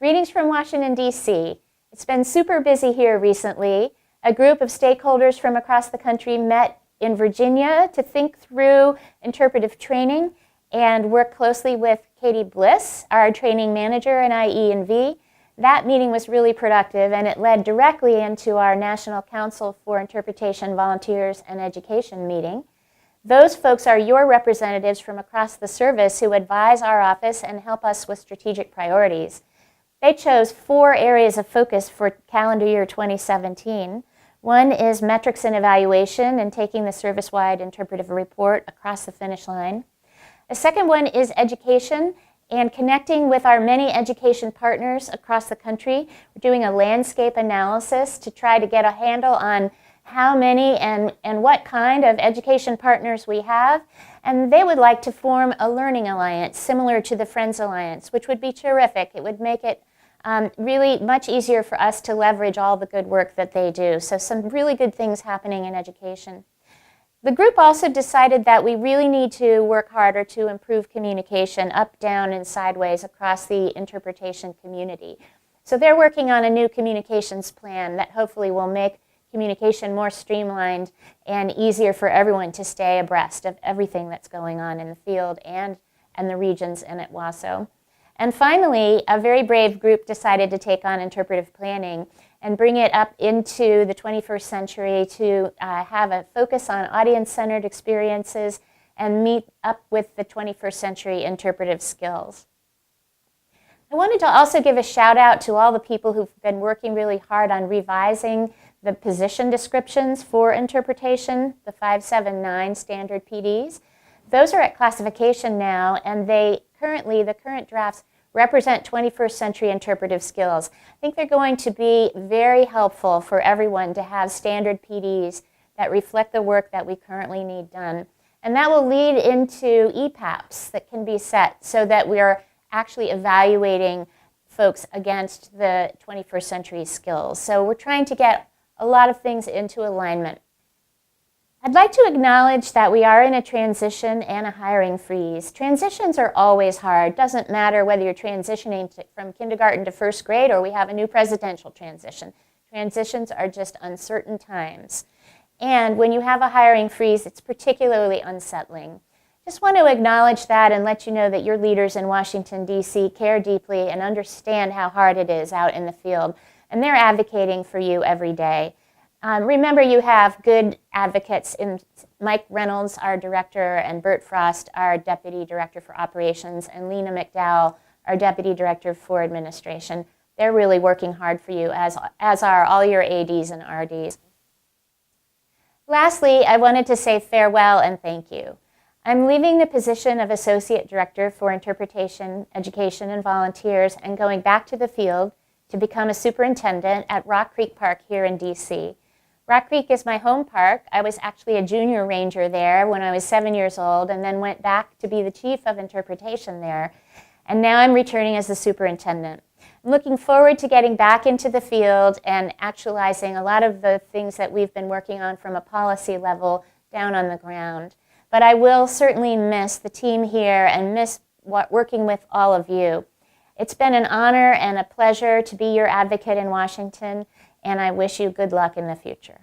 Greetings from Washington, D.C. It's been super busy here recently. A group of stakeholders from across the country met in Virginia to think through interpretive training and work closely with Katie Bliss, our training manager in IE&V. That meeting was really productive, and it led directly into our National Council for Interpretation Volunteers and Education meeting. Those folks are your representatives from across the service who advise our office and help us with strategic priorities. They chose 4 areas of focus for calendar year 2017. One is metrics and evaluation and taking the service-wide interpretive report across the finish line. The second one is education and connecting with our many education partners across the country. We're doing a landscape analysis to try to get a handle on how many and what kind of education partners we have. And they would like to form a learning alliance similar to the Friends Alliance, which would be terrific. It would make it really much easier for us to leverage all the good work that they do. So some really good things happening in education. The group also decided that we really need to work harder to improve communication up, down, and sideways across the interpretation community. So they're working on a new communications plan that hopefully will make communication more streamlined and easier for everyone to stay abreast of everything that's going on in the field and the regions and at WASO. And finally, a very brave group decided to take on interpretive planning and bring it up into the 21st century to have a focus on audience-centered experiences and meet up with the 21st century interpretive skills. I wanted to also give a shout out to all the people who've been working really hard on revising the position descriptions for interpretation, the 579 standard PDs. Those are at classification now, and the current drafts represent 21st century interpretive skills. I think they're going to be very helpful for everyone to have standard PDs that reflect the work that we currently need done. And that will lead into EPAPs that can be set so that we are actually evaluating folks against the 21st century skills. So we're trying to get a lot of things into alignment. I'd like to acknowledge that we are in a transition and a hiring freeze. Transitions are always hard. Doesn't matter whether you're transitioning from kindergarten to first grade or we have a new presidential transition. Transitions are just uncertain times. And when you have a hiring freeze, it's particularly unsettling. Just want to acknowledge that and let you know that your leaders in Washington, D.C. care deeply and understand how hard it is out in the field. And they're advocating for you every day. Remember, you have good advocates in Mike Reynolds, our director, and Bert Frost, our deputy director for operations, and Lena McDowell, our deputy director for administration. They're really working hard for you, as are all your ADs and RDs. Lastly, I wanted to say farewell and thank you. I'm leaving the position of associate director for interpretation, education, and volunteers and going back to the field to become a superintendent at Rock Creek Park here in D.C. Rock Creek is my home park. I was actually a junior ranger there when I was 7 years old and then went back to be the chief of interpretation there. And now I'm returning as the superintendent. I'm looking forward to getting back into the field and actualizing a lot of the things that we've been working on from a policy level down on the ground. But I will certainly miss the team here and miss working with all of you. It's been an honor and a pleasure to be your advocate in Washington, and I wish you good luck in the future.